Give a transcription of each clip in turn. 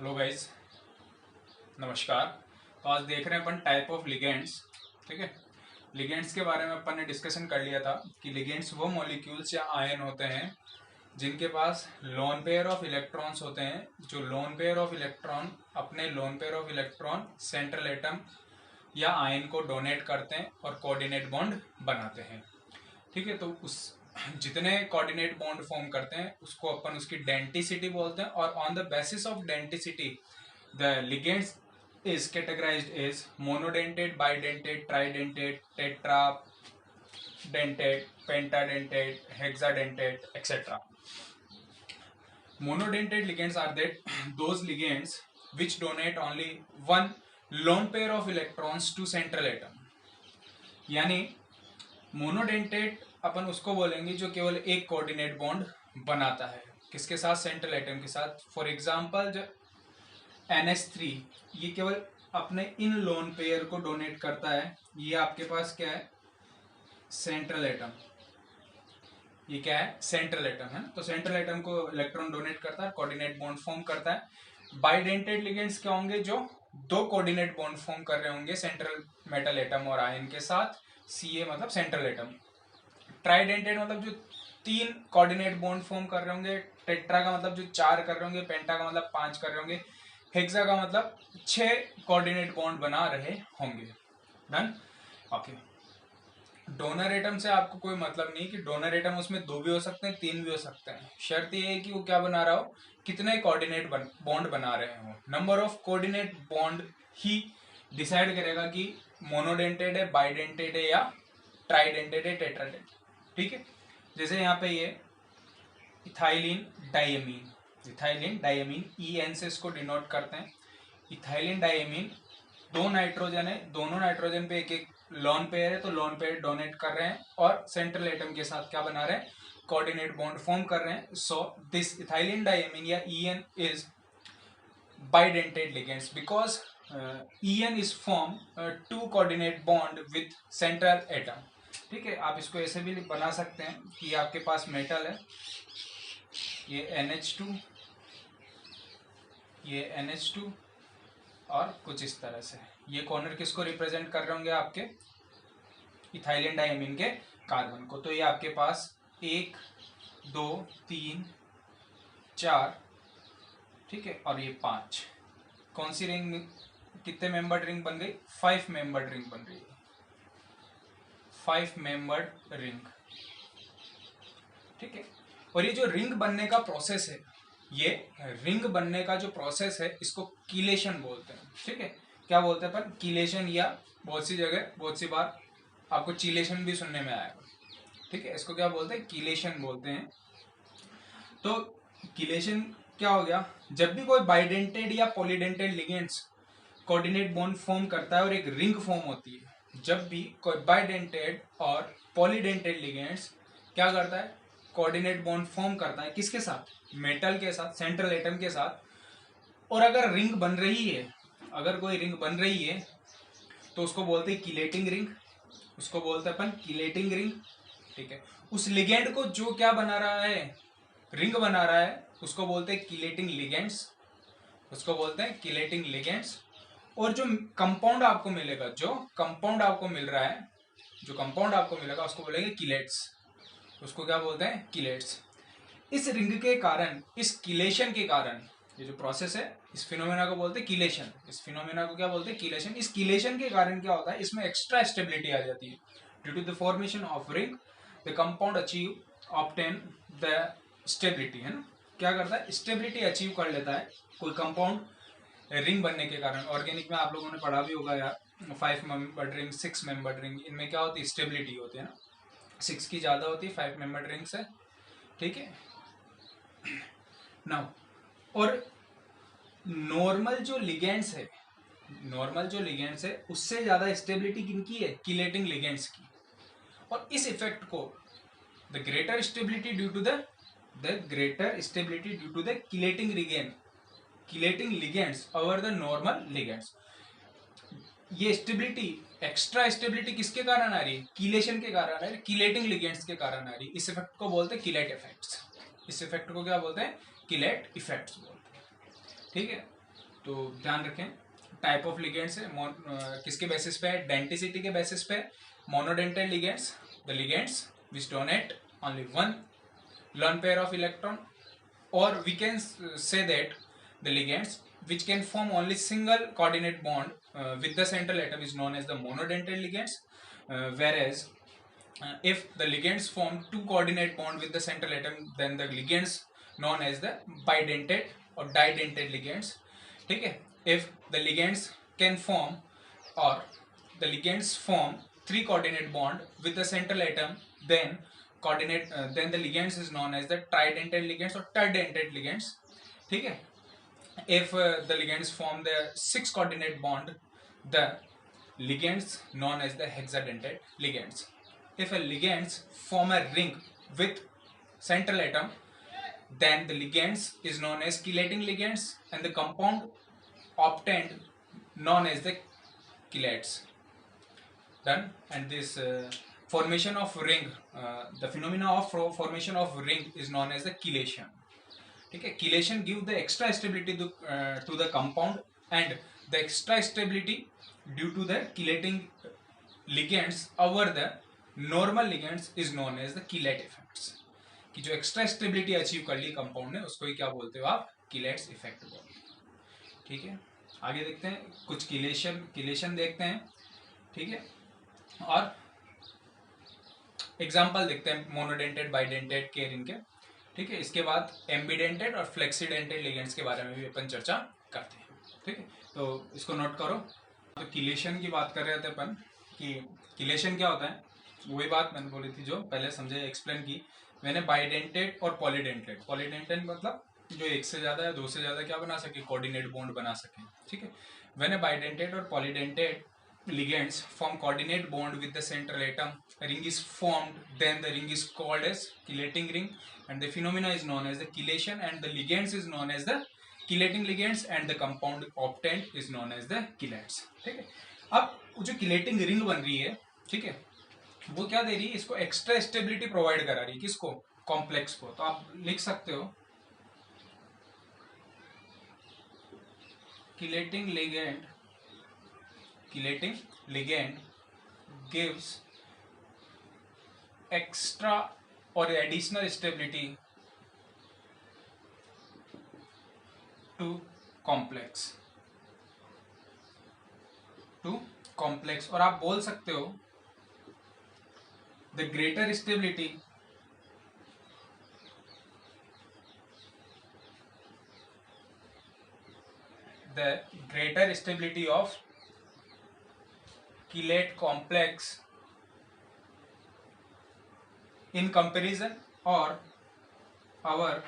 Hello guys, नमस्कार। तो आज देख रहे हैं अपन टाइप ऑफ लिगेंड्स। ठीक है, लिगेंड्स के बारे में अपन ने डिस्कशन कर लिया था कि लिगेंड्स वो मॉलिक्यूल्स या आयन होते हैं जिनके पास लोन पेयर ऑफ इलेक्ट्रॉन्स होते हैं, जो लोन पेयर ऑफ इलेक्ट्रॉन अपने lone pair of electron central atom या आयन को डोनेट करते हैं और कोऑर्डिनेट बॉन्ड बनाते हैं। ठीक है, तो उस जितने कोऑर्डिनेट बॉन्ड फॉर्म करते हैं उसको अपन उसकी डेंटिसिटी बोलते हैं, और on the basis of denticity the ligands is categorized as monodentate, bidentate, tridentate, tetradentate, pentadentate, hexadentate, etc. Monodentate ligands are those ligands which donate only one lone pair of electrons to central atom. यानी monodentate अपन उसको बोलेंगे जो केवल एक coordinate bond बनाता है, किसके साथ? सेंट्रल एटम के साथ। फॉर एग्जांपल जो NH3 ये केवल अपने इन लोन पेयर को डोनेट करता है। ये आपके पास क्या है? Central atom. ये क्या है? सेंट्रल एटम है। तो सेंट्रल एटम को इलेक्ट्रॉन डोनेट करता है, कोऑर्डिनेट बॉन्ड फॉर्म करता है। बाइडेंटेड लिगेंड्स क्या होंगे? जो दो कोऑर्डिनेट बॉन्ड फॉर्म कर रहे होंगे सेंट्रल मेटल एटम और आयन के साथ। Ca मतलब सेंट्रल एटम। ट्राइडेंटेड मतलब जो तीन कोऑर्डिनेट बॉन्ड फॉर्म कर रहे होंगे। टेट्रा का मतलब जो चार कर रहे होंगे। पेंटा का मतलब पांच कर रहे होंगे। हेक्सा का मतलब 6 कोऑर्डिनेट बॉन्ड बना रहे होंगे। डन। ओके, डोनर एटम से आपको कोई मतलब नहीं कि डोनर एटम उसमें दो भी हो सकते हैं, तीन भी हो सकते हैं। शर्त ये है कि वो क्या बना रहा हो, कितने कोऑर्डिनेट बॉन्ड बना रहे हो। Number of coordinate bond he decide करेगा कि मोनोडेंटेड है, बाइडेंटेड है या ट्राइडेंटेड है, टेट्राडेंटेड। ठीक है, जैसे यहाँ पे ये ethylene diamine, ethylene diamine EN से इसको डिनोट करते हैं। इथाइलिन डायमीन दो नाइट्रोजन है, दोनों नाइट्रोजन पे एक एक लोन पेयर है, तो लोन पेयर डोनेट कर रहे हैं और सेंट्रल एटम के साथ क्या बना रहे हैं? कोऑर्डिनेट बॉन्ड फॉर्म कर रहे हैं। सो दिस इथाइलिन डायमीन या EN is bidentate ligands because EN is form two coordinate bond with central atom। ठीक है, आप इसको ऐसे भी बना सकते हैं कि आपके पास मेटल है, ये NH2, ये NH2 और कुछ इस तरह से। ये कॉर्नर किसको रिप्रेजेंट कर रहे होंगे? आपके इथाइलिन डायमीन के कार्बन को। तो ये आपके पास 1 2 3 4, ठीक है, और ये 5। कौन सी रिंग? कितने मेंबर्ड रिंग बन गई? 5 मेंबर्ड रिंग बन रही है, 5 मेंबर्ड रिंग। ठीक है, और ये जो रिंग बनने का प्रोसेस है, ये रिंग बनने का जो प्रोसेस है इसको कीलेशन बोलते हैं। ठीक है, क्या बोलते हैं अपन? कीलेशन, या बहुत सी जगह बहुत सी बार आपको चीलेशन भी सुनने में आएगा। ठीक है, इसको क्या बोलते हैं? कीलेशन बोलते हैं। तो कीलेशन क्या हो गया? जब भी कोई बाइडेंटेड या polydentate ligands coordinate bond form करता है और एक रिंग फॉर्म होती है, जब भी कोई बाइडेंटेड और पॉलीडेंटेड लिगेंड्स क्या करता है? कोऑर्डिनेट बॉन्ड फॉर्म करता है। किसके साथ? मेटल के साथ, सेंट्रल एटम के साथ। और अगर रिंग बन रही है, अगर कोई रिंग बन रही है तो उसको बोलते हैं किलेटिंग रिंग, उसको बोलते हैं अपन किलेटिंग रिंग। ठीक है, उस लिगेंड को जो क्या बना रहा है? रिंग बना रहा है, उसको बोलते हैं किलेटिंग लिगेंड्स, उसको बोलते हैं किलेटिंग लिगेंड्स। और जो कंपाउंड आपको मिलेगा, जो कंपाउंड आपको मिल रहा है, जो कंपाउंड आपको मिलेगा उसको बोलेंगे किलेट्स, उसको क्या बोलते हैं? किलेट्स। इस रिंग के कारण, इस किलेशन के कारण, ये जो प्रोसेस है इस फिनोमेना को बोलते हैं किलेशन। इस फिनोमेना को क्या बोलते हैं? किलेशन। इस किलेशन के कारण क्या होता है? इसमें एक्स्ट्रा स्टेबिलिटी आ जाती है। Due to the formation of ring the compound achieve obtain the stability, है ना। क्या करता है? स्टेबिलिटी अचीव कर लेता है कोई कंपाउंड रिंग बनने के कारण। ऑर्गेनिक में आप लोगों ने पढ़ा भी होगा यार, 5 मेंबर्ड रिंग, 6 मेंबर्ड रिंग, इनमें क्या होती है? स्टेबिलिटी होती है ना। 6 की ज्यादा होती है 5 मेंबर्ड रिंग से। ठीक है, नाउ और नॉर्मल जो लिगेंड्स है, नॉर्मल जो लिगेंड्स है उससे ज्यादा स्टेबिलिटी किनकी है? किलेटिंग लिगेंड्स की। और इस इफेक्ट को the greater stability due to the greater stability due to the chelating ligand, chelating ligands over the normal ligands. ये स्टेबिलिटी, एक्स्ट्रा स्टेबिलिटी किसके कारण आ रही है? किलेशन के कारण आ रही है, किलेटिंग लिगेंड्स के कारण आ रही है। इस इफेक्ट को बोलते हैं किलेट इफेक्ट्स। इस इफेक्ट को क्या बोलते हैं? किलेट इफेक्ट्स बोलते हैं। ठीक है, तो ध्यान रखें, टाइप ऑफ लिगेंड्स है किसके बेसिस पे है, डेंटिसिटी के बेसिस पे। Monodentate ligands, the ligands which donate only one lone pair of electron, or we can say that the ligands which can form only single coordinate bond with the central atom is known as the monodentate ligands, whereas if the ligands form two coordinate bond with the central atom, then the ligands known as the bidentate or didentate ligands. ठीक है, if the ligands can form or the ligands form three coordinate bond with the central atom, then then the ligands is known as the tridentate ligands or terdentate ligands. ठीक है, if the ligands form the six coordinate bond, the ligands known as the hexadentate ligands. If a ligands form a ring with central atom, then the ligands is known as chelating ligands and the compound obtained known as the chelates. Done. And this formation of ring, the phenomena of formation of ring is known as the chelation. ठीक है, chelation give the extra stability to the compound, and the extra stability due to the chelating ligands over the normal ligands is known as the chelate effects. कि जो extra stability achieve कर ली compound ने, उसको ही क्या बोलते हो आप, किलेट्स effect बोलते हो। ठीक है, आगे देखते हैं कुछ किलेशन देखते हैं। ठीक है, और एग्जाम्पल देखते हैं मोनोडेंटेड, बाइडेंटेड के रिंग के। ठीक है, इसके बाद एम्बीडेंटेड और फ्लेक्सीडेंटेड लिगेंड्स के बारे में भी अपन चर्चा करते हैं। ठीक है, तो इसको नोट करो। तो किलेशन की बात कर रहे थे अपन कि किलेशन क्या होता है, वही बात मैंने बोली थी जो पहले समझे, एक्सप्लेन की मैंने। बाइडेंटेड और पॉलीडेंटेड, पॉलीडेंटेड मतलब जो एक से ज्यादा या दो से ज्यादा क्या बना सके, कोऑर्डिनेट बॉन्ड बना सके। ठीक है, व्हेन बाइडेंटेड और polydentate ligands form coordinate bond with the central atom, a ring is formed, then the ring is called as chelating ring, and the phenomena is known as the chelation, and the ligands is known as the chelating ligands, and the compound obtained is known as the chelates. ठीक है, अब जो chelating ring बन रही है, ठीक है, वो क्या दे रही है, इसको एक्स्ट्रा स्टेबिलिटी प्रोवाइड करा रही है, किसको, कॉम्प्लेक्स को। तो आप लिख सकते हो chelating ligand gives extra or additional stability to complex और आप बोल सकते हो the greater stability of chelate complex in comparison or our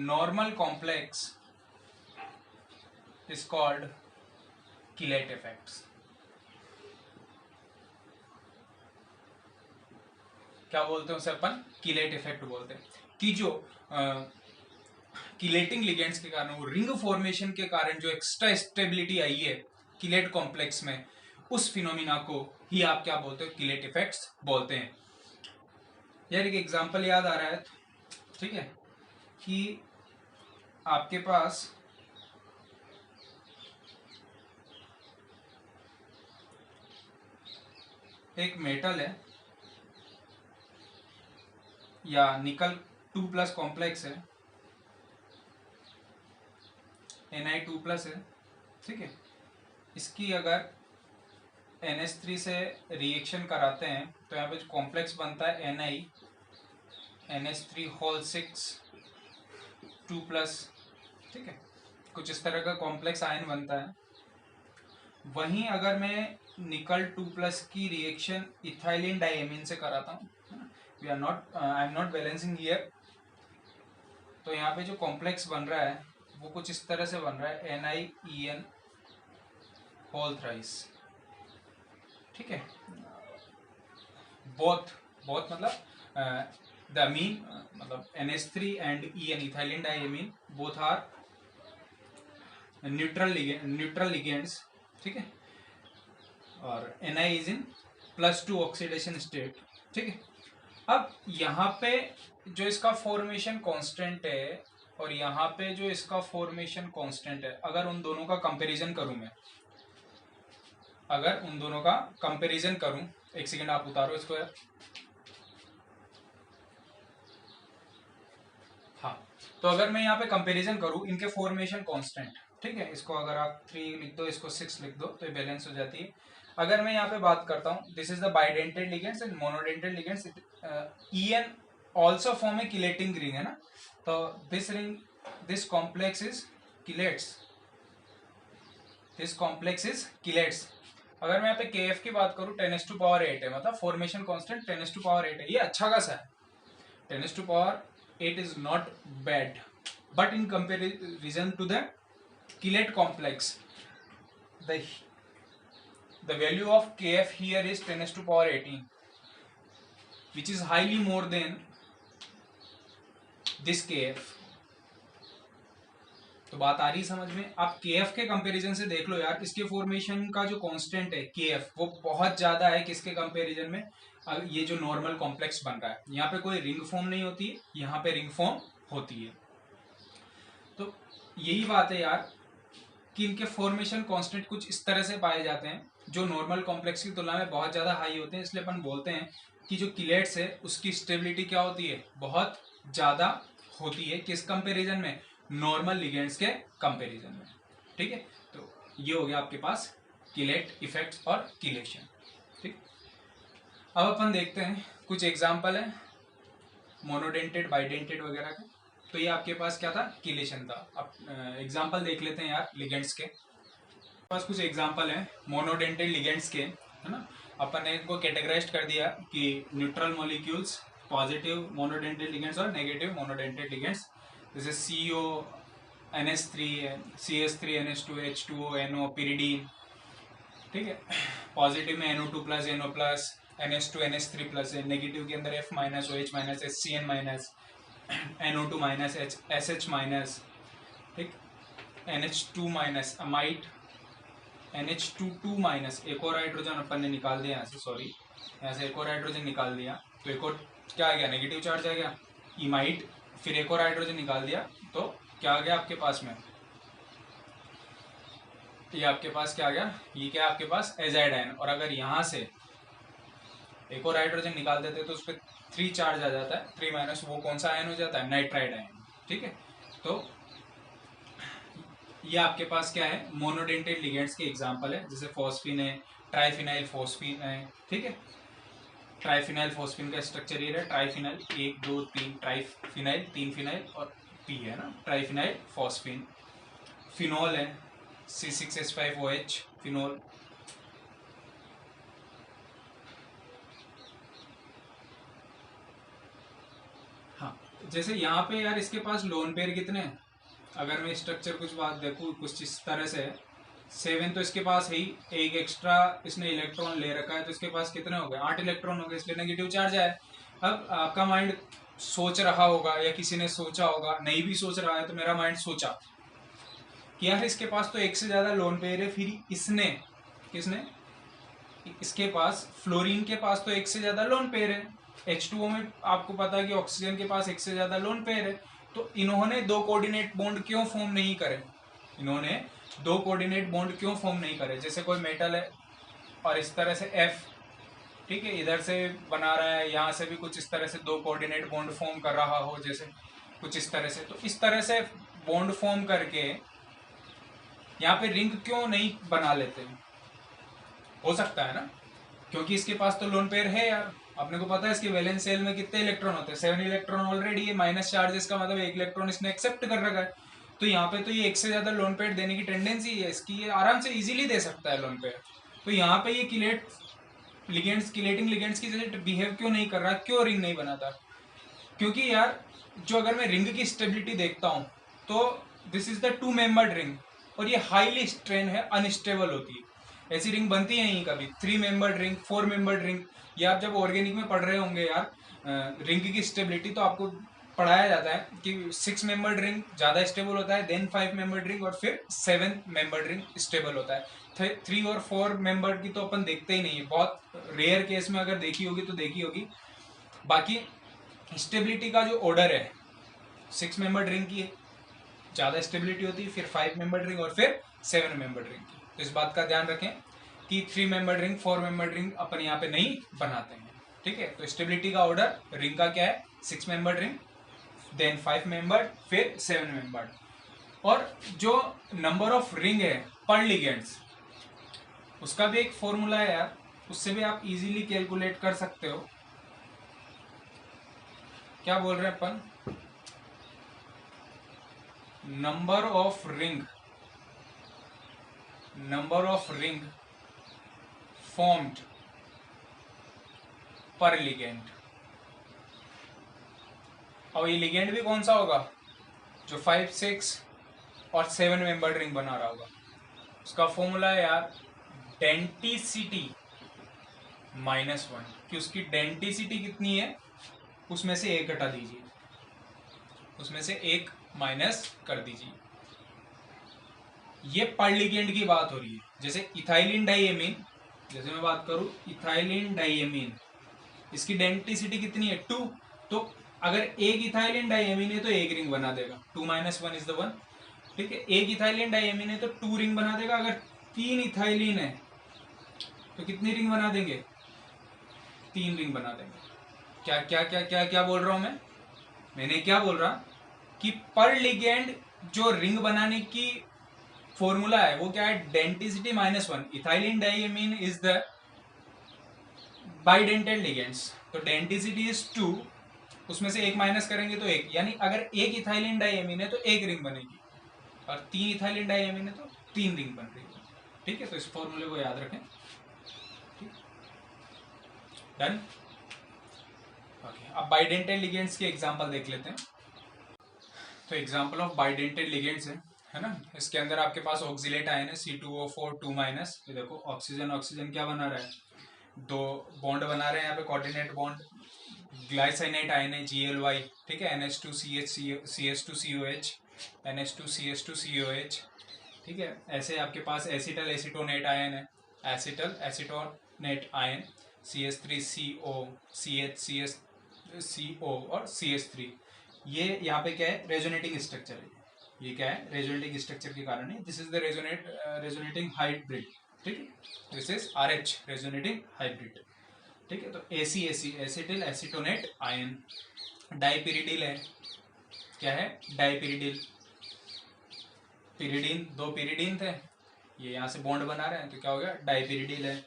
normal complex is called chelate effects. क्या बोलते हैं उसे अपन, chelate effect बोलते हैं। कि जो किलेटिंग लिगेंड्स के कारण, वो रिंग फॉर्मेशन के कारण जो एक्स्ट्रा स्टेबिलिटी आई है किलेट कॉम्प्लेक्स में, उस फिनोमिना को ही आप क्या बोलते हो, किलेट इफेक्ट्स बोलते हैं। यार एक एग्जांपल याद आ रहा है, ठीक है, कि आपके पास एक मेटल है या निकल 2+ कॉम्प्लेक्स है, Na2+ है। ठीक है, इसकी अगर NH3 से रिएक्शन कराते हैं तो यहाँ पे जो कॉम्प्लेक्स बनता है NiNH3 2+। ठीक है, कुछ इस तरह का कॉम्प्लेक्स आयन बनता है। वहीं अगर मैं निकल 2+ की रिएक्शन इथाइलिन डाइएमीन से कराता हूँ, I am not balancing here, तो यहाँ पे जो कॉम्प्लेक्स बन रहा है वो कुछ इस तरह से बन रहा है NiEN होल थ्राइस। ठीक है, बोथ मतलब द अमीन मतलब NH3 and EN ethylene diamine both are neutral ligands. ठीक है, और Ni is in +2 oxidation state. ठीक है, अब यहाँ पे जो इसका फॉर्मेशन कांस्टेंट है और यहाँ पे जो इसका फॉर्मेशन कांस्टेंट है, अगर उन दोनों का कंपैरिजन करूं मैं, अगर उन दोनों का कंपैरिजन करूं, एक सेकेंड आप उतारो इसको यार। हाँ, तो अगर मैं यहाँ पे कंपैरिजन करूं इनके फॉर्मेशन कांस्टेंट, ठीक है, इसको अगर आप 3 लिख दो, इसको 6 लिख दो, तो ये बैलेंस हो जाती है। अगर मैं यहाँ पे बात करता हूँ, this is the bidentate ligands and monodentate ligands, EN also form A chelating ring, है ना। तो this ring, this complex is किलेट्स, this complex is किलेट्स। अगर मैं यहाँ पे KF की बात करूँ 10⁸ है, मतलब फॉर्मेशन कांस्टेंट 10⁸ है, ये अच्छा खासा है। 10⁸ is not bad, but in comparison to the Killet complex, the value of KF here is 10⁸18, which is highly more than this KF. तो बात आ रही समझ में। आप KF के कंपैरिजन से देख लो यार, इसके फॉर्मेशन का जो कांस्टेंट है KF, वो बहुत ज्यादा है किसके कंपैरिजन में, ये जो नॉर्मल कॉम्प्लेक्स बन रहा है। यहाँ पे कोई रिंग फॉर्म नहीं होती है, यहाँ पे रिंग फॉर्म होती है। तो यही बात है यार कि इनके फॉर्मेशन कांस्टेंट कुछ इस तरह से पाए जाते हैं जो नॉर्मल कॉम्प्लेक्स की तुलना में बहुत ज्यादा हाई होते हैं। इसलिए अपन बोलते हैं कि जो किलेट्स है उसकी स्टेबिलिटी क्या होती है, बहुत ज्यादा होती है। किस कंपेरिजन में, नॉर्मल लिगेंड्स के कंपेरिजन में, ठीक है। तो ये हो गया आपके पास किलेट इफेक्ट्स और किलेशन, ठीक। अब अपन देखते हैं कुछ एग्जांपल है मोनोडेंटेड, बाइडेंटेड वगैरह के। तो ये आपके पास क्या था, किलेशन था। अब एग्जांपल देख लेते हैं यार लिगेंड्स के। पास कुछ एग्जांपल है मोनोडेंटेड लिगेंड्स के, है ना। अपन ने इनको कैटेगराइज कर दिया कि neutral molecules, positive monodentate ligands और नेगेटिव मोनोडेंटेड लिगेंड्स, जैसे CO NH3, CS3 NH2 H2O NO pyridine, ठीक है। पॉजिटिव में NO2 plus NO plus, NH2 NH3 plus है, नेगेटिव के अंदर F minus OH minus HCN minus, NO2 minus SH minus, ठीक, NH2 minus amide, NH2 minus, एक और hydrogen अपन ने निकाल दिया यहाँ से, सॉरी यहाँ से एक और हाइड्रोजन निकाल दिया, तो एक और क्या आ गया, नेगेटिव चार्ज आ गया, इमाइड, फिर एक और हाइड्रोजन निकाल दिया, तो क्या आ गया आपके पास में, ये आपके पास क्या आ गया, ये क्या आपके पास एजाइड आयन। और अगर यहाँ से एक और हाइड्रोजन निकाल देते तो उस पर 3 चार्ज आ जाता है, 3 माइनस, वो कौन सा आयन हो जाता है, नाइट्राइड आयन, ठीक है। तो ये आपके पास क्या है, मोनोडेंटेड लिगेंड्स के एग्जांपल है, जैसे फॉस्फिन है, ट्राइफिनाइल फॉस्फिन है, ठीक है। ट्राइफिनाइल फॉस्फिन का स्ट्रक्चर ये है, ट्राइफिनाइल 1 2 3, ट्राइफिनाइल 3 फिनाइल और P है ना, ट्राइफिनाइल फॉस्फिन। फिनोल है C6H5OH फिनोल। हाँ, जैसे यहाँ पे यार इसके पास लोन पेयर कितने हैं, अगर मैं स्ट्रक्चर कुछ बात देखूँ कुछ इस तरह से, 7 तो इसके पास है ही, एक एक्स्ट्रा इसने इलेक्ट्रॉन ले रखा है, तो इसके पास कितने हो गए, 8 इलेक्ट्रॉन हो गए, इसलिए नेगेटिव चार्ज आया। अब आपका माइंड सोच रहा होगा या किसी ने सोचा होगा, नहीं भी सोच रहा है तो मेरा माइंड सोचा कि यार इसके पास तो एक से ज्यादा लोन पेयर है, फिर इसने, किसने, इसके पास फ्लोरीन के पास तो एक से ज्यादा लोन पेयर है, H2O में आपको पता है कि ऑक्सीजन के पास एक से ज्यादा लोन पेयर है, तो इन्होंने 2 कोऑर्डिनेट बॉन्ड क्यों फॉर्म नहीं करे, इन्होंने 2 कोऑर्डिनेट बॉन्ड क्यों फॉर्म नहीं करे। जैसे कोई मेटल है और इस तरह से F, ठीक है, इधर से बना रहा है, यहाँ से भी कुछ इस तरह से 2 कोऑर्डिनेट बॉन्ड फॉर्म कर रहा हो, जैसे कुछ इस तरह से, तो इस तरह से बॉन्ड फॉर्म करके यहाँ पे रिंग क्यों नहीं बना लेते, हो सकता है ना, क्योंकि इसके पास तो लोन पेयर है यार। अपने को पता है इसके वैलेंस शेल में कितने इलेक्ट्रॉन होते हैं, 7 इलेक्ट्रॉन ऑलरेडी है, माइनस चार्जेस का मतलब 1 इलेक्ट्रॉन इसने एक्सेप्ट कर रखा है, तो यहाँ पे तो ये एक से ज्यादा लोन पेयर देने की टेंडेंसी है इसकी, ये आराम से इजीली दे सकता है लोन पेयर। तो यहाँ पे ये किलेट लिगेंड्स, किलेटिंग लिगेंड्स की जैसे बिहेव क्यों नहीं कर रहा, क्यों रिंग नहीं बनाता, क्योंकि यार जो अगर मैं रिंग की स्टेबिलिटी देखता हूँ तो this is the 2 membered ring, और ये हाईली स्ट्रेन है, अनस्टेबल होती है, ऐसी रिंग बनती है नहीं कभी। 3 मेंबर्ड रिंग, 4 मेंबर्ड रिंग, ये आप जब ऑर्गेनिक में पढ़ रहे होंगे यार रिंग की स्टेबिलिटी, तो आपको पढ़ाया जाता है कि 6 मेंबर्ड रिंग ज्यादा स्टेबल होता है, देन 5 मेंबर्ड रिंग, और फिर 7 मेंबर्ड रिंग स्टेबल होता है। 3 और 4 मेंबर्ड की तो अपन देखते ही नहीं है, बहुत रेयर केस में अगर देखी होगी तो देखी होगी। बाकी स्टेबिलिटी का जो ऑर्डर है 6 मेंबर्ड रिंग की ज़्यादा स्टेबिलिटी होती है, फिर 5 मेंबर्ड रिंग और फिर 7 मेंबर्ड रिंग की। तो इस बात का ध्यान रखें कि 3 मेंबर्ड रिंग 4 मेंबर्ड रिंग अपन यहाँ पे नहीं बनाते हैं, ठीक है। तो स्टेबिलिटी का ऑर्डर रिंग का क्या है, 6 मेंबर्ड रिंग, देन 5 मेंबर्ड, फिर 7 मेंबर्ड। और जो नंबर ऑफ रिंग है पर लिगेंड्स, उसका भी एक फॉर्मूला है यार, उससे भी आप इजीली कैलकुलेट कर सकते हो। क्या बोल रहे हैं अपन, नंबर ऑफ रिंग फॉर्म्ड पर लिगेंड। और ये लिगेंड भी कौन सा होगा, जो 5, 6 और 7 मेंबर्ड रिंग बना रहा होगा। उसका फॉर्मूला है यार डेंटिसिटी -1, कि उसकी डेंटिसिटी कितनी है, उसमें से 1 हटा दीजिए, उसमें से 1 माइनस कर दीजिए। ये पर लिगेंड की बात हो रही है। जैसे इथाइलिन डाइएमीन, जैसे मैं बात करूं इथाइलिन डाइएमीन, इसकी डेंटिसिटी कितनी है 2, तो अगर एक इथाइलिन डाइएमीन है तो 1 रिंग बना देगा, 2 - 1 इज द 1, ठीक है। एक इथाइलिन डाइएमीन है तो 2 रिंग बना देगा। अगर 3 इथाइलिन है तो कितनी रिंग बना देंगे, 3 रिंग बना देंगे। क्या क्या क्या क्या क्या बोल रहा हूं मैंने क्या बोल रहा कि पर लिगेंड जो रिंग बनाने की फॉर्मूला है वो क्या है, denticity -1। Ethylene diamine is the bidentate ligands, तो डेंटिसिटी इज 2, उसमें से 1 माइनस करेंगे तो 1, यानी अगर एक इथाइलिन डाइएमीन है तो 1 रिंग बनेगी, और 3 इथाइलिन डाइएमीन है तो 3 रिंग बन रही है, ठीक है। तो इस फॉर्मूले को याद रखें, डन। ओके, अब बाइडेंटेड लिगेंड्स के एग्जांपल देख लेते हैं। तो एग्जांपल ऑफ बाइडेंटेड लिगेंड्स है ना, इसके अंदर आपके पास ऑक्सीलेट आयन है C2O4 2-। ये देखो ऑक्सीजन ऑक्सीजन क्या बना रहा है, 2 बॉन्ड बना रहे हैं यहाँ पे, कोऑर्डिनेट बॉन्ड। ग्लाइसाइनेट आयन है Gly, ठीक है, NH2CH NH2CH2COH, ठीक है। ऐसे आपके पास एसिटल एसिटोनेट आयन है, acetal acetonate ion CH3CO CH और CH3। ये यहाँ पे क्या है, रेजोनेटिंग स्ट्रक्चर है। ये क्या है, रेजोनेटिंग स्ट्रक्चर के कारण है। This is the resonating hybrid, ठीक है। This is RH resonating hybrid, ठीक है। तो AC एसिटिल एसिटोनेट आयन। डाइपिरिडिल है, क्या है, डाइपिरिडिल, पिरिडीन, 2 पिरिडीन थे, ये यहाँ से बॉन्ड बना रहे हैं तो क्या हो गया, डाइपिरिडिल है।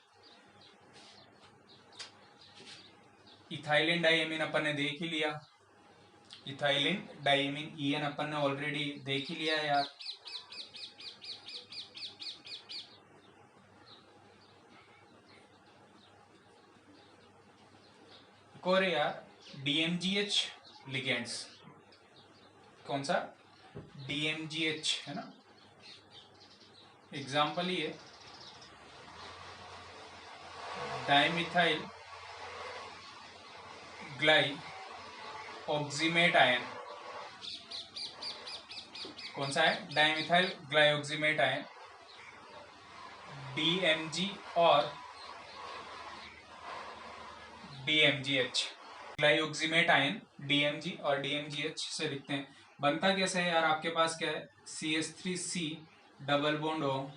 इथाइलिन डाइएमीन अपन ने देख ही लिया, इथाइलिन डाइएमीन EN अपन ने ऑलरेडी देख ही लिया है यार। एक और यार DMGH लिगेंड्स, कौन सा, DMGH है ना, एग्जाम्पल ही है डाइमिथाइल ग्लाई ऑक्सीमेट आयन। कौन सा है, डाइमिथाइल ग्लाइऑक्सीमेट आयन, DMG और DMGH। ग्लाइऑक्सीमेट आयन DMG और DMGH से लिखते हैं। बनता कैसे है यार, आपके पास क्या है, CH3C डबल बॉन्ड O,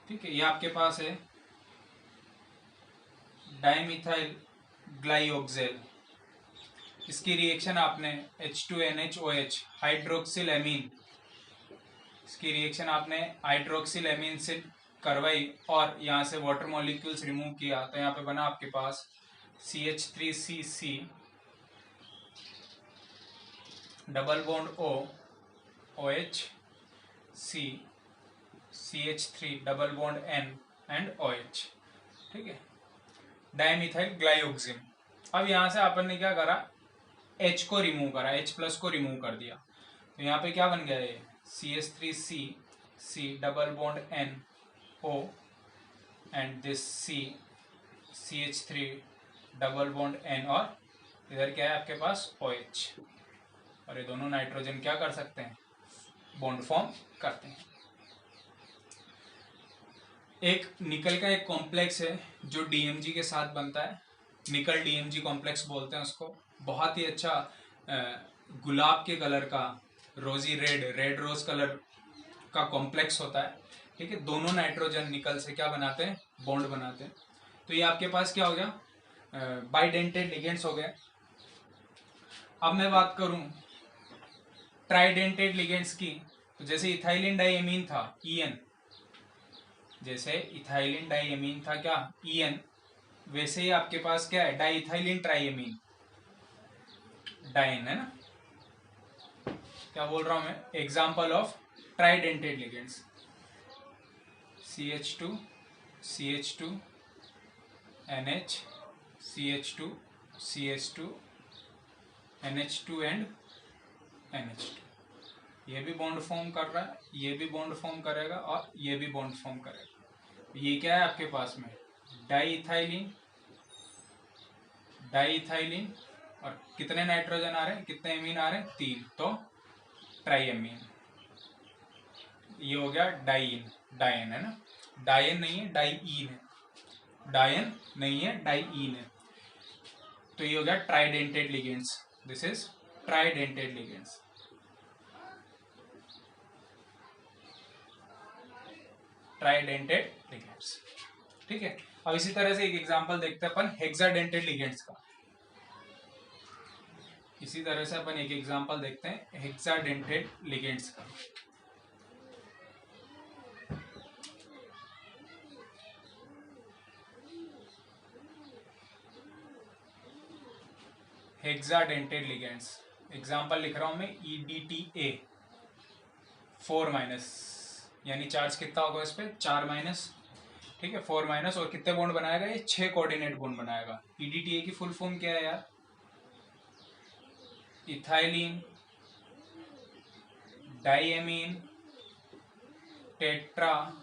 ठीक है। ये आपके पास है डाइमिथाइल ग्लाइऑक्सेल, इसकी रिएक्शन आपने H2NHOH हाइड्रोक्सिल एमीन, इसकी रिएक्शन आपने हाइड्रोक्सिल एमीन से करवाई और यहाँ से वाटर मॉलिक्यूल्स रिमूव किया, तो यहाँ पे बना आपके पास CH3CC double bond O OH C CH3 double bond N and OH, ठीक है, डाइमिथाइल ग्लाइऑक्सिम। अब यहाँ से अपन ने क्या करा, H को रिमूव करा, H+ को रिमूव कर दिया, तो यहाँ पे क्या बन गया, ये CH3C C double bond N O and this C CH3 double bond N, और इधर क्या है आपके पास OH, और ये दोनों नाइट्रोजन क्या कर सकते हैं, बॉन्ड फॉर्म करते हैं। एक निकल का एक कॉम्प्लेक्स है जो DMG के साथ बनता है, निकल DMG कॉम्प्लेक्स बोलते हैं उसको। बहुत ही अच्छा गुलाब के कलर का रोजी रेड, रेड रोज कलर का कॉम्प्लेक्स होता है, ठीक है। दोनों नाइट्रोजन निकल से क्या बनाते हैं, बॉन्ड बनाते हैं। तो ये आपके पास क्या हो गया, बाइडेंटेड लिगेंड्स हो गए। अब मैं बात करूं ट्राइडेंटेड लिगेंड्स की, तो जैसे इथाइलिन डाइएमीन था ईएन, जैसे इथाइलिन डाइएमीन था क्या ईएन, वैसे ही आपके पास क्या है डाइइथाइलिन ट्राइएमीन, डाइन है ना। क्या बोल रहा हूं मैं, example of ट्राइडेंटेड ligands, CH2 CH2 NH CH2 CH2 NH2 and NH2, ये भी बॉन्ड फॉर्म कर रहा है, ये भी बॉन्ड फॉर्म करेगा और ये भी बॉन्ड फॉर्म करेगा। ये क्या है आपके पास में डाइइथाइलिन, डाइइथाइलिन, और कितने नाइट्रोजन आ रहे हैं, कितने एमीन आ रहे हैं, 3, तो ट्राइएमीन। ये हो गया डाइन, डाइन है ना, डायन नहीं है डाइईन है, डायन नहीं है डाइईन है। तो ये हो गया ट्राइडेंटेड ligands, this is ट्राइडेंटेड ligands. ट्राइडेंटेड ligands, ठीक है। अब इसी तरह से एक एग्जांपल देखते हैं अपन हेक्साडेंटेड लिगेंड्स का। इसी तरह से अपन एक एग्जांपल देखते हैं हेक्साडेंटेड लिगेंड्स का। हेक्साडेंटेड लिगेंड्स, एग्जांपल लिख रहा हूं मैं EDTA 4-, यानी चार्ज कितना होगा इस पे 4-, ठीक है 4-, और कितने बॉन्ड बनाएगा ये 6 कोऑर्डिनेट बॉन्ड बनाएगा। EDTA की फुल फॉर्म क्या है यार, ethylene diamine tetra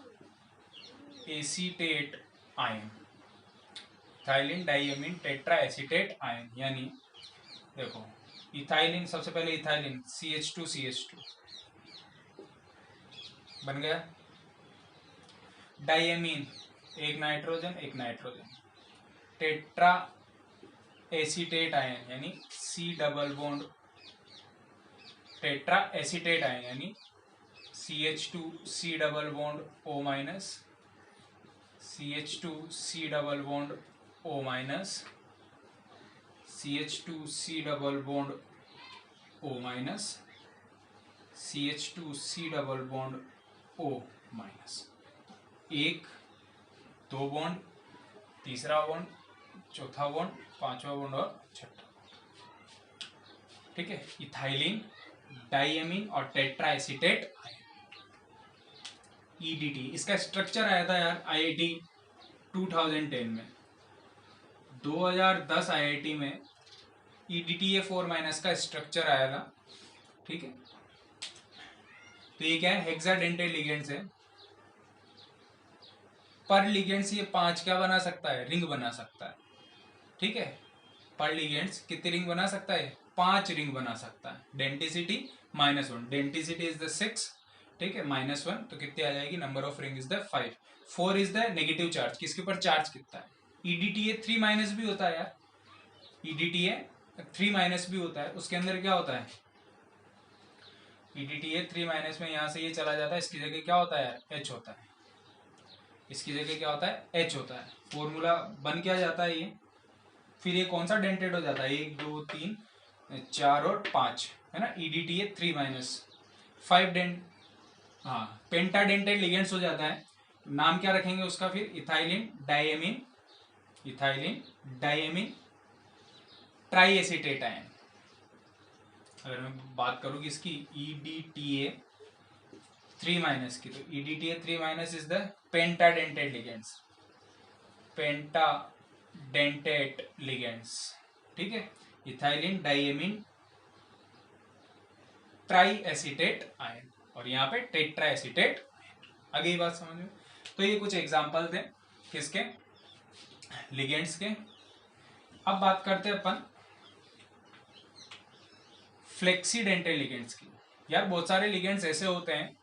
acetate ion, ethylene diamine tetra acetate ion, यानी देखो इथाइलिन, सबसे पहले इथाइलिन CH2 बन गया, डाइएमीन एक नाइट्रोजन एक नाइट्रोजन, टेट्रा एसीटेट आयन यानी C double bond tetra acetate ion यानी CH2C double bond O-, CH2C double bond O-, CH2C double bond O-, CH2C double bond O-, एक, 2 bond, तीसरा bond, चौथा bond, 5वां bond और छठा, ठीक है। इथाइलिन डाइएमीन और टेट्रा एसीटेट आयन, EDT। इसका स्ट्रक्चर आया था यार IIT 2010 में, 2010 IIT में EDTA 4- का स्ट्रक्चर आया था, ठीक है। तो ये क्या है हेक्साडेंटेड लिगेंड्स है, पर लिगेंड्स ये 5 क्या बना सकता है, रिंग बना सकता है, ठीक है। पर लिगेंड्स कितनी रिंग बना सकता है, 5 रिंग बना सकता है। डेंटिसिटी -1, डेंटिसिटी इज द 6, ठीक है, -1 तो कितनी आ जाएगी, number of ring is the 5, 4 is the negative charge, किसके ऊपर चार्ज कितना है। EDTA 3- भी होता है यार, EDTA 3- भी होता है, उसके अंदर क्या होता है, EDTA 3- में यहाँ से ये चला जाता है, इसकी जगह क्या होता है यार H होता है, इसकी जगह क्या होता है H होता है, फॉर्मूला बन क्या जाता है ये, फिर ये कौन सा डेंटेड हो जाता है, 1 2 3 4 और 5 है ना, EDTA 3- 5 डेंट, हाँ पेंटाडेंटेड लिगेंड्स हो जाता है। नाम क्या रखेंगे उसका फिर, ethylene diamine, ethylene diamine try acetate ion. अगर मैं बात करूँ कि इसकी EDTA 3- की, तो EDTA 3- is the पेंटाडेंटेड ligands, पेंटाडेंटेड ligands, ठीक है। Ethylene diamine try acetate ion, और यहाँ पे टेट्रा एसीटेट आयन। आगे ये बात समझ में। तो ये कुछ एग्जांपल थे किसके, लिगेंड्स के। अब बात करते हैं अपन फ्लेक्सीडेंटेड लिगेंड्स की। यार बहुत सारे लिगेंड्स ऐसे होते हैं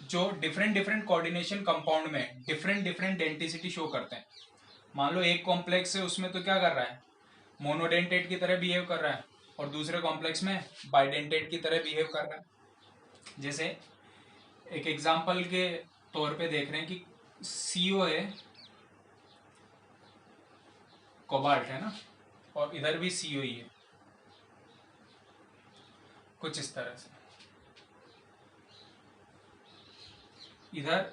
जो डिफरेंट कोऑर्डिनेशन कंपाउंड में डिफरेंट डेंटिसिटी शो करते हैं। मान लो एक कॉम्प्लेक्स है, उसमें तो क्या कर रहा है, मोनोडेंटेट की तरह बिहेव कर रहा है, और दूसरे कॉम्प्लेक्स में बाइडेंटेट की तरह बिहेव कर रहा है, जैसे एक एग्जांपल के तौर पे देख रहे हैं कि CO है, कोबाल्ट है ना, और इधर भी CO ही है, कुछ इस तरह से। इधर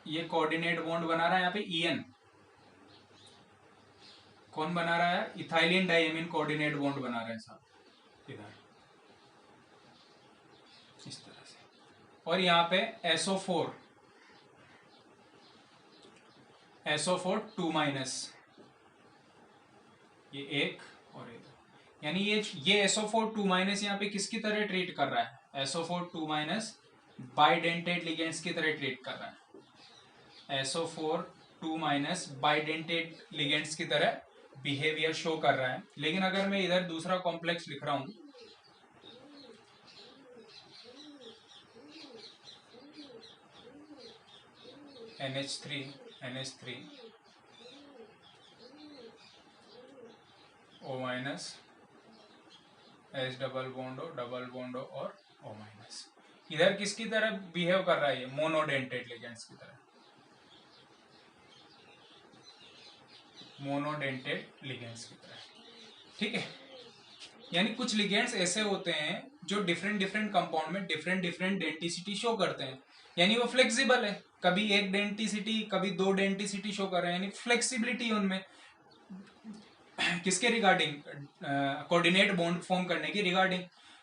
ये कोऑर्डिनेट बॉन्ड बना रहा है यहाँ पे EN, कौन बना रहा है? इथाइलिन डाइमीन कोऑर्डिनेट बॉन्ड बना रहे हैं साहब इधर, इस तरह से। और यहाँ पे SO4 2 माइनस, ये एक और ये दो, यानी ये SO4 2 माइनस यहाँ पे किसकी तरह ट्रीट कर रहा है? SO4 2 माइनस बाइडेंटेड लिगेंड्स की तरह ट्रीट कर रहा है। SO4 2 माइनस बाइडेंटेड लिगेंड्स की तरह बिहेवियर शो कर रहा है। लेकिन अगर मैं इधर दूसरा कॉम्प्लेक्स लिख रहा हूं, NH3 O minus H double बॉन्डो और O माइनस, इधर किसकी तरह बिहेव कर रहा है? ये मोनोडेंटेड लिगेंड्स की तरह, मोनोडेंटेड लिगेंड्स की तरह, ठीक है। यानी कुछ लिगेंड्स ऐसे होते हैं जो डिफरेंट कंपाउंड में डिफरेंट डेंटिसिटी शो करते हैं, यानी वो फ्लेक्सिबल है, कभी एक डेंटिसिटी कभी दो डेंटिसिटी शो कर रहे हैं, यानी फ्लेक्सिबिलिटी उनमें किसके रिगार्डिंग? कोऑर्डिनेट बॉन्ड फॉर्म करने की रिगार्डिंग।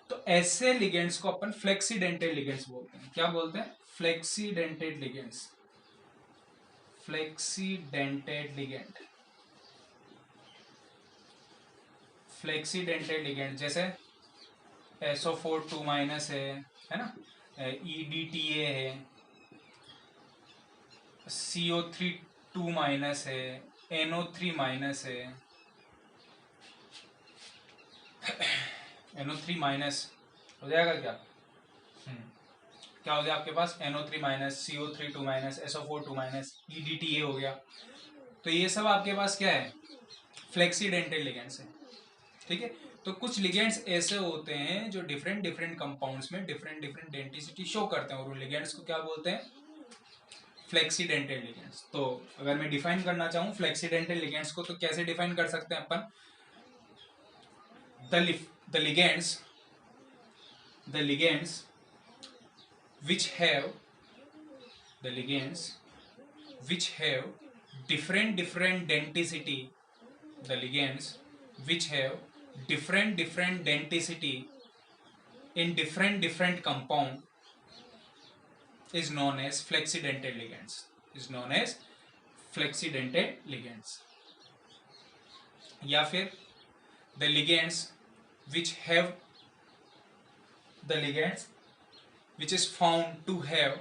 तो ऐसे लिगेंड्स को अपन फ्लेक्सीडेंटेड लिगेंड्स बोलते हैं। क्या बोलते हैं? फ्लेक्सीडेंटेड लिगेंड्स, फ्लेक्सीडेंटेड लिगेंड, फ्लेक्सीडेंटेड लिगेंड। जैसे SO4 2 माइनस है ना, EDTA है, CO3 2 माइनस है, NO3 माइनस है, NO3 माइनस हो जाएगा क्या? क्या हो जाएगा आपके पास? NO3 minus, CO3 2 minus, SO4 2 minus, EDTA हो गया। तो ये सब आपके पास क्या है? फ्लेक्सीडेंटेड लिगेंड्स है, ठीक है। तो कुछ लिगेंड्स ऐसे होते हैं जो डिफरेंट कंपाउंड्स में डिफरेंट डेंटिसिटी शो करते हैं, और उन लिगेंड्स को क्या बोलते हैं? फ्लेक्सीडेंटेड लिगेंड्स। तो अगर मैं डिफाइन करना चाहूँ फ्लेक्सीडेंटेड लिगेंड्स को, तो कैसे डिफाइन कर सकते हैं अपन? the ligands which have different denticity, the ligands which have different density in different compound is known as flexidentate ligands, या फिर the ligands which is found to have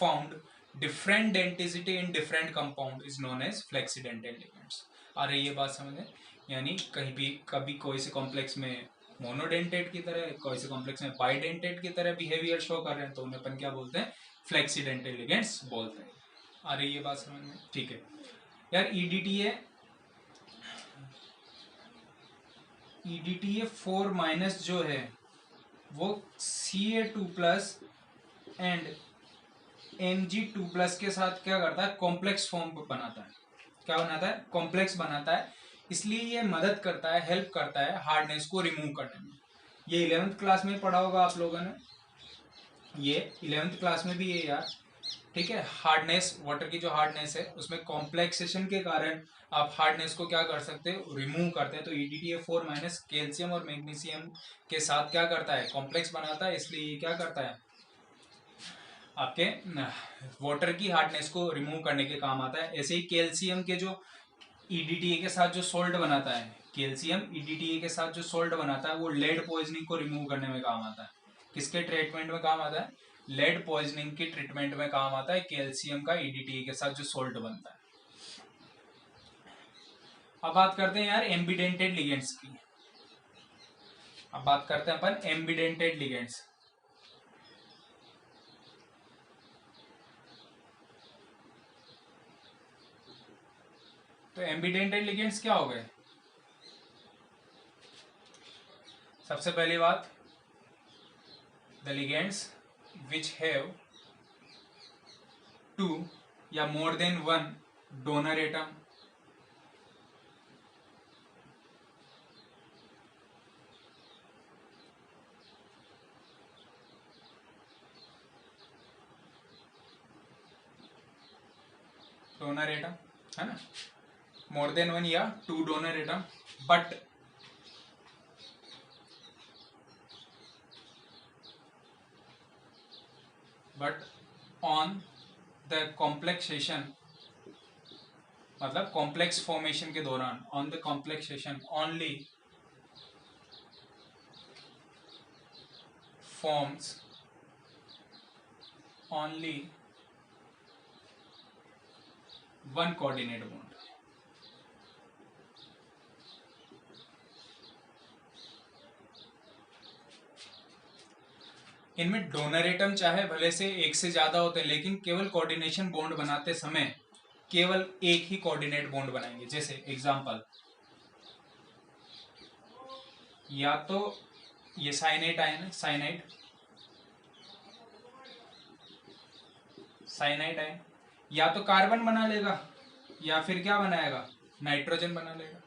found different denticity in different compound is known as flexidentate ligands। आ रही है बात समझ में? यानी कहीं भी कभी कोई से कॉम्प्लेक्स में मोनोडेंटेट की तरह, कोई से कॉम्प्लेक्स में बाइडेंटेट की तरह बिहेवियर शो कर रहे हैं, तो उन्हें अपन क्या बोलते हैं? फ्लेक्सीडेंटेट लिगेंड्स बोलते हैं। आ रही है बात समझ में? ठीक है यार। EDTA 4 माइनस जो है वो Ca2 plus and Mg2 plus के साथ क्या करता है? कॉम्प्लेक्स फॉर्म बनाता है। क्या बनाता है? कॉम्प्लेक्स बनाता है। इसलिए ये मदद करता है, हेल्प करता है हार्डनेस को रिमूव करने में। ये 11th क्लास में पढ़ा होगा आप लोगों ने, ये 11th क्लास में भी है यार, ठीक है। हार्डनेस, वाटर की जो हार्डनेस है उसमें कॉम्प्लेक्सेशन के कारण आप हार्डनेस को क्या कर सकते हो? रिमूव करते हैं। तो EDTA 4 माइनस कैल्शियम और मैग्नीशियम के साथ क्या करता है? कॉम्प्लेक्स बनाता है। इसलिए ये क्या करता है? आपके वाटर की हार्डनेस को रिमूव करने के काम आता है। ऐसे ही कैल्शियम के जो EDTA के साथ जो सोल्ट बनाता है, कैल्शियम EDTA के साथ जो सोल्ट बनाता है वो लेड पॉइजनिंग को रिमूव करने में काम आता है। किसके ट्रीटमेंट में काम आता है? लेड पॉइजनिंग की ट्रीटमेंट में काम आता है कैल्शियम का EDTA के साथ जो सोल्ट बनता है। अब बात करते हैं यार एम्बिडेंटेड लिगेंड्स की। अब बात करते हैं अपन एम्बिडेंटेड लिगेंड्स। तो एम्बिडेंटेड लिगेंड्स क्या हो गए? सबसे पहली बात, the ligands which have two या more than one donor atom है ना, मोर देन वन या two donor atom, but on the complexation, मतलब कॉम्प्लेक्स फॉर्मेशन के दौरान, on the complexation only forms only one coordinate bond. इनमें donor atom चाहे भले से एक से ज्यादा होते हैं, लेकिन केवल कोऑर्डिनेशन बॉन्ड बनाते समय केवल एक ही कोऑर्डिनेट बॉन्ड बनाएंगे। जैसे एग्जांपल, या तो ये साइनाइड आयन, साइनाइड आयन या तो कार्बन बना लेगा या फिर क्या बनाएगा, नाइट्रोजन बना लेगा।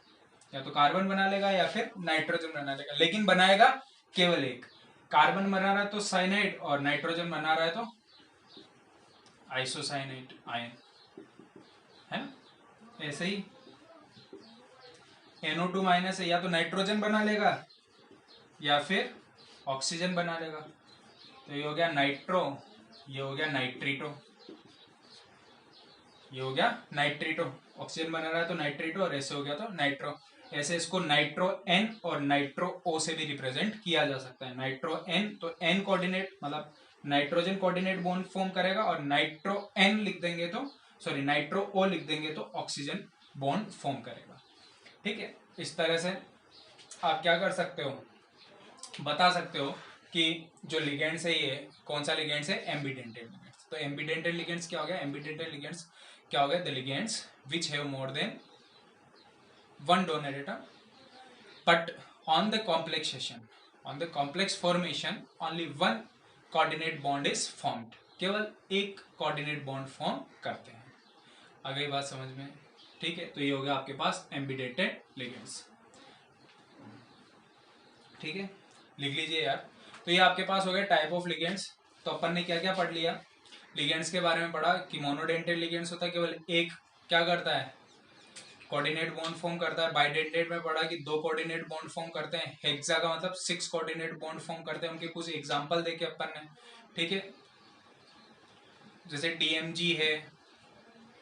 या तो कार्बन बना लेगा या फिर नाइट्रोजन बना लेगा, लेकिन बनाएगा केवल एक। कार्बन बना रहा है तो साइनाइड, और नाइट्रोजन बना रहा है तो आइसोसाइनाइड आयन, है ना। ऐसे ही NO2 माइनस है, या तो नाइट्रोजन बना लेगा या फिर ऑक्सीजन बना लेगा। तो ये हो गया नाइट्रो, ये हो गया नाइट्रीटो, ये हो गया नाइट्रीटो। ऑक्सीजन बना रहा है तो नाइट्रीटो, और ऐसे हो गया तो नाइट्रो। ऐसे इसको नाइट्रो N और नाइट्रो O से भी रिप्रेजेंट किया जा सकता है। नाइट्रो N तो N कोऑर्डिनेट मतलब नाइट्रोजन कोऑर्डिनेट बॉन्ड फॉर्म करेगा, और नाइट्रो N लिख देंगे तो सॉरी नाइट्रो O लिख देंगे तो ऑक्सीजन बॉन्ड फॉर्म करेगा। ठीक है, इस तरह से आप क्या कर सकते हो, बता सकते हो कि जो लिगेंड्स है ये कौन सा लिगेंड्स है, एम्बीडेंटेड लिगेंड्स। तो एम्बीडेंटेड लिगेंड्स क्या हो गया, एम्बीडेंटेड लिगेंड्स क्या हो गया, the ligands which have more than one donor atom, but on the complexation, on the complex formation only one coordinate bond is formed, केवल एक coordinate bond form करते हैं। आ गई बात समझ में? ठीक है, तो ये हो गया आपके पास एम्बीडेंटेड लिगेंड्स। ठीक है, लिख लीजिए यार। तो ये आपके पास हो गया टाइप ऑफ लिगेंड्स। तो अपन ने क्या क्या पढ़ लिया, लिगेंड्स के बारे में पढ़ा कि मोनोडेंटेड लिगेंड्स होता है, केवल एक क्या करता है, कोऑर्डिनेट बॉन्ड फॉर्म करता है। बाइडेंटेड में पढ़ा कि दो कोऑर्डिनेट बॉन्ड फॉर्म करते हैं। हेक्सा का मतलब 6 कोऑर्डिनेट बॉन्ड फॉर्म करते हैं। उनके कुछ एग्जांपल देखे अपन ने, ठीक है, जैसे DMG है,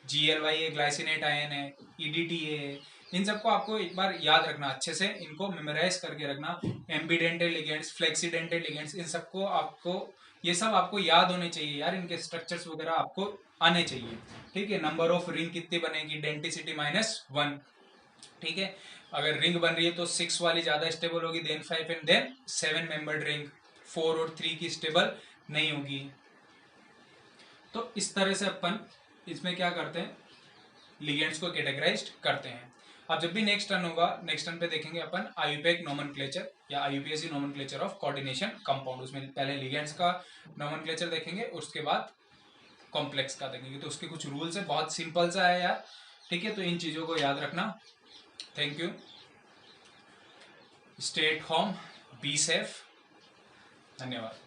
GLY है, ग्लाइसिनेट आयन है, EDT है। इन सबको आपको एक बार याद रखना, अच्छे से इनको मेमोराइज करके रखना। एम्बीडेंटेड लिगेंड्स, फ्लेक्सीडेंटेड लिगेंड्स, इन सबको आपको, ये सब आपको याद होने चाहिए यार, इनके स्ट्रक्चर्स वगैरह आपको आने चाहिए। ठीक है, नंबर ऑफ रिंग कितनी बनेगी, डेंसिटी -1। ठीक है, अगर रिंग बन रही है तो 6 वाली ज्यादा स्टेबल होगी, then 5 and then 7 membered ring. 4 और 3 की स्टेबल नहीं होगी। तो इस तरह से अपन इसमें क्या करते हैं, लिगेंड्स को कैटेगराइज्ड करते हैं। अब जब भी नेक्स्ट टर्न होगा, नेक्स्ट टर्न पे देखेंगे अपन आईयूपीएक नोमेनक्लेचर या IUPAC nomenclature of coordination compound. उसमें पहले लिगेंड्स का नोमेनक्लेचर देखेंगे, उसके बाद कॉम्प्लेक्स का देखेंगे। तो उसके कुछ रूल्स है, बहुत सिंपल सा है यार। ठीक है, तो इन चीजों को याद रखना। Thank you, stay at home, be safe, धन्यवाद।